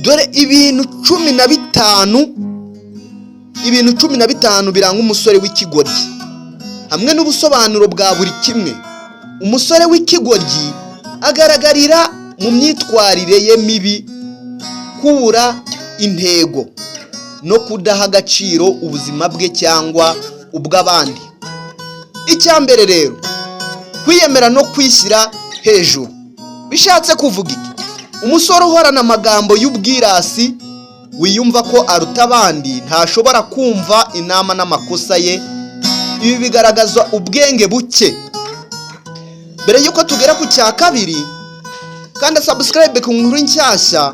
dore ibintu 15 biranga umusore w'ikigoryi hamwe n'ubusobanuro bwa buri kimwe. Umusore w'ikigoryi agaragarira mu myitwarire ye mibi, kubura intego no kudaha agaciro ubuzima bwe cyangwa ubw'abandi. Icyambere rero, kwiyemera no kwishyira hejuru. Bishatse kuvuga iki? Umusore uhorana amagambo y'ubwirasi, wiyumva ko aruta abandi, ntashobora kumva inama n'amakosa ye. Ibi bigaragaza ubwenge buke. Mbere yuko tugera ku cya kabiri, kandi subscribe ku nkuru nshyashya,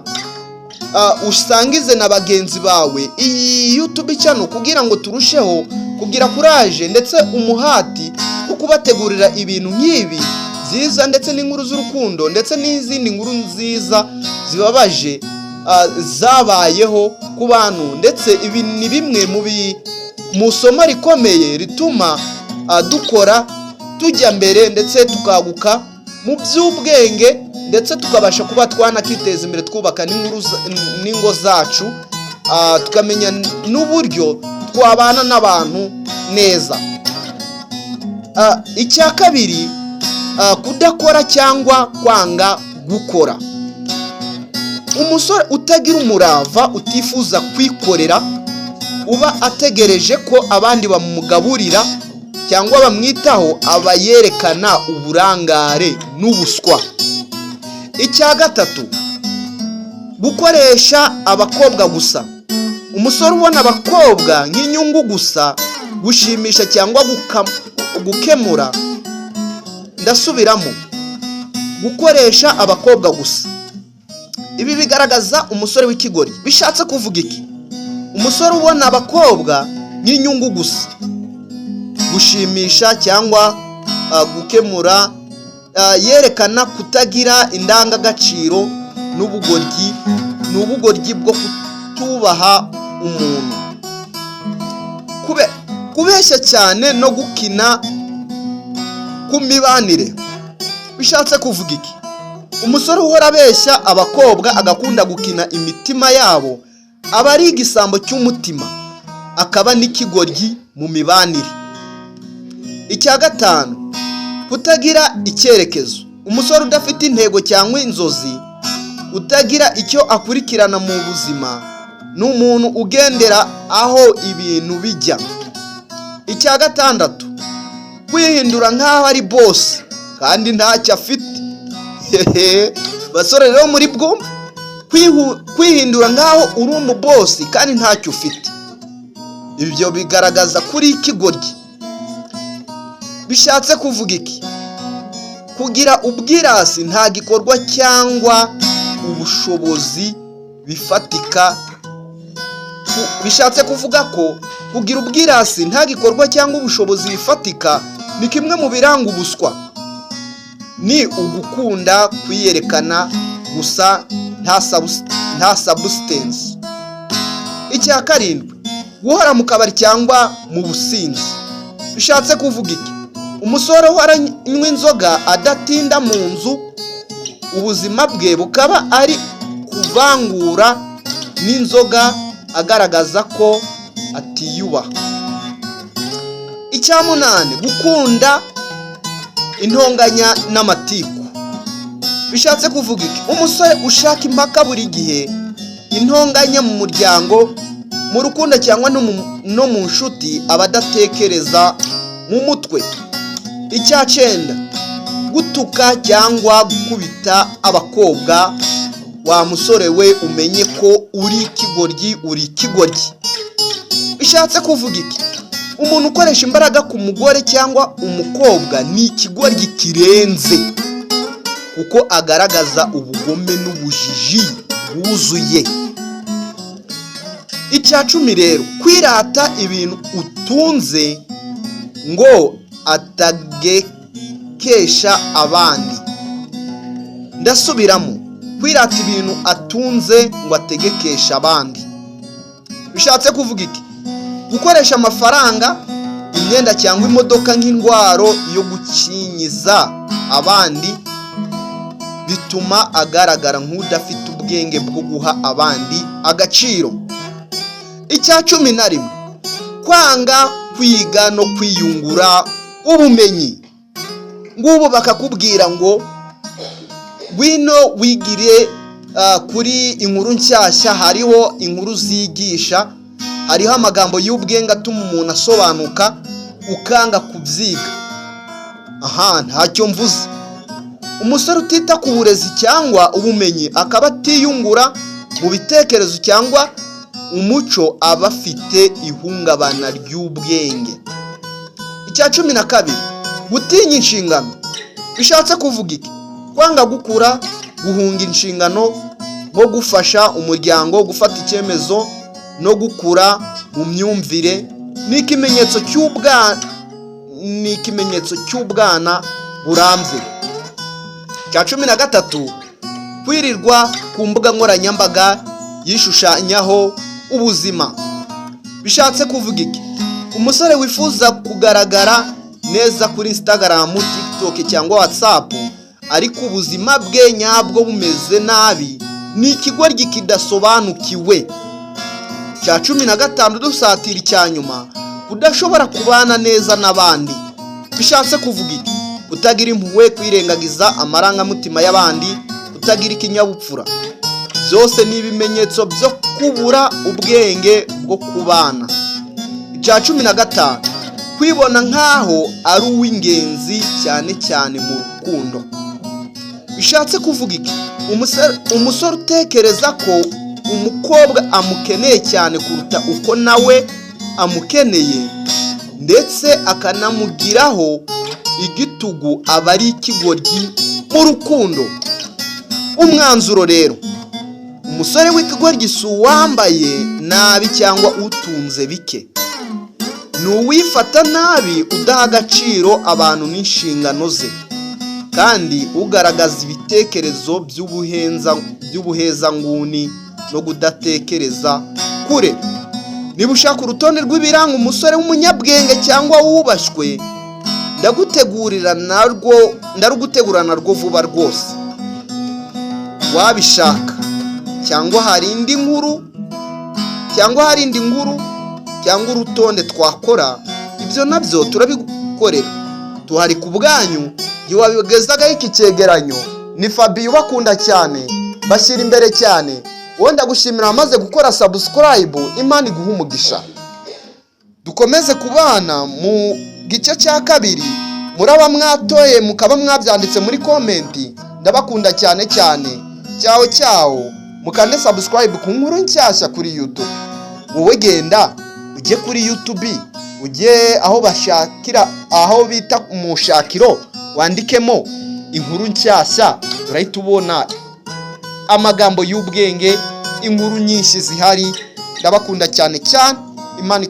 usangize na bagenzi bawe iyi YouTube channel kugira ngo turusheho kugira courage ndetse umuhati wo kubategurira ibintu nk'ibi nziza, ndetse n'inkuru z'urukundo ndetse n'izindi nkuru nziza zibabaje zabayeho ku bantu. Ndetse ibi ni bimwe mu somo rikomeye rituma dukora tujya mbere ndetse tukaguka mu by'ubwenge, ndetse tukabasha kuba twanakiteza imbere twubaka n'ingo zacu, tukamenya n'uburyo twabana n'abantu neza. Icya kabiri, kudakora cyangwa kwanga gukora. Umusore utagira umurava, utifuza kwikorera, uba ategereje ko abandi bamugaburira cyangwa bamwitaho, aba yerekana uburangare n'ubuswa. Icya gatatu, gukoresha abakobwa gusa. Umusore ubona abakobwa nk'inyungu gusa, gushimisha cyangwa gukemura. Ndasubiramo, gukoresha abakobwa gusa. Ibi bigaragaza umusore w'ikigoryi. Bishatse kuvuga iki? Umusore ubona abakobwa nk'inyungu gusa, gushimisha cyangwa gukemura, yerekana kutagira indangagaciro n'ubugoryi bwo kutubaha umuntu. Kubeshya cyane no gukina ku mibanire. Bishatse kuvuga iki? Umusore uhora abeshya abakobwa, agakunda gukina imitima yabo, aba ari igisambo cy'umutima, akaba n'ikigoryi mu mibanire. Icya gatanu, kutagira icyerekezo. Umusore udafite intego cyangwa inzozi, utagira icyo akurikirana mu buzima, ni umuntu ugendera aho ibintu bijya. Icya gatandatu, kwihindura nk'aho ari boss kandi ntacyo afite. Basore rero muri bwo, kwihindura nk'aho uri umubosi kandi ntacyo ufite, ibyo bigaragaza kuri ikigoryi. Bishatse kuvuga iki? Kugira ubwirasi nta gikorwa cyangwa ubushobozi bifatika. Bishatse kuvuga ko kugira ubwirasi nta gikorwa cyangwa ubushobozi bifatika ni kimwe mu biranga ubuswa. Ni ugukunda kwiyerekana gusa nta substance. Icya karindwi, guhora mu kabari cyangwa mu businzi. Bishatse kuvuga iki? Umusore uhora anywa inzoga adatinda mu nzu, ubuzima bwe bukaba ari kuvangura n'inzoga, agaragaza ko atiyubaha. Icya munani, gukunda intonganya n'amatiku. Bishatse kuvuga iki? Umusore ushaka impaka buri gihe, intonganya mu muryango, mu rukundo cyangwa no mu nshuti, aba adatekereza mu mutwe. Icya cyenda, gutuka cyangwa gukubita abakobwa. Wa musore we, umenye ko uri ikigoryi. Bishatse kuvuga iki? Umuntu ukoresha imbaraga ku mugore cyangwa umukobwa ni ikigoryi kirenze, kuko agaragaza ubugome n'ubujiji buzuye. Icya cumi rero, kwirata ibintu utunze ngo atagekesha abandi. Ndasubiramo, kwirata ibintu atunze ngo ategekesha abandi. Bishatse kuvuga iki? Gukoresha amafaranga, imyenda cyangwa imodoka nk'indwaro yo gukinyiza abandi. bituma agaragara nk'udafite ubwenge bwo guha abandi agaciro. Icya 11, kwanga kwiga no kwiyungura ubumenyi. Ngubu bakakubwira ngo gwino wigire kuri inkuru nshyashya, hariho inkuru zigisha, hariho amagambo y'ubwenge atuma umuntu asobanuka, ukanga kubyiga. Ntacyo mvuze. Umusore utita ku burezi cyangwa ubumenyi akaba atiyungura mu bitekerezo cyangwa umuco, aba afite ihungabana ry'ubwenge. Icya 12, gutinya inshingano. Bishatse kuvuga iki? Kwanga gukura, guhunga inshingano nko gufasha umuryango, gufata icyemezo no gukura mu myumvire ni ikimenyetso cy'ubwana burambye. Icya 13, kwirirwa ku mbuga nkoranyambaga yishushanyaho ubuzima. Bishatse kuvuga iki? Umusore wifuza kugaragara neza kuri Instagram, TikTok cyangwa WhatsApp, ariko ubuzima bwe nyabwo bumeze nabi, ni ikigoryi kidasobanukiwe. Icya 15, dusatira icya nyuma, kudashobora kubana neza n'abandi. Bishatse kuvuga iki? Kutagira impuhwe, kwirengagiza amarangamutima y'abandi, kutagira ikinyabupfura. Byose ni ibimenyetso byo kubura ubwenge bwo kubana. Icya 15, kwibona nkaho ari uw'ingenzi cyane cyane mu rukundo. Bishatse kuvuga iki? Umusore utekereza ko umukobwa amukeneye cyane kuruta uko nawe amukeneye, ndetse akanamugiraho igitugu, aba ari ikigoryi mu rukundo. Umwanzuro rero, umusore w'ikigoryi si uwambaye nabi cyangwa utunze bike, ni uwifata nabi, udaha agaciro abantu n'inshingano ze, kandi ugaragaza ibitekerezo by'ubuhezanguni no kudatekereza kure. Niba ushaka urutonde rw'ibiranga umusore w'umunyabwenge cyangwa wubashywe, ndarugutegura narwo vuba rwose. Wabishaka cyangwa hari indi nkuru cyangwa urutonde twakora, ibyo nabyo turabigukorera. Tuhari ku bwanyu. Igihe wabigezagaho iki cyegeranyo, ni Fabio ubakunda cyane, bashyira imbere cyane. Wenda gushimira amaze gukora subscribe. Imana iguha umugisha. Dukomeze kubana mu gice cya 2. Muraba mwatoye mukaba mwabyanditse muri komenti. Ndabakunda cyane. Ciao. Mukande subscribe ku nkuru nshyashya kuri YouTube. Wowe genda ujye kuri YouTube, ujye aho bashakira, aho bita umushakiro, wandikemo inkuru nshyashya, urahita ubona amagambo y'ubwenge, inkuru nyinshi zihari. Ndabakunda cyane. Imana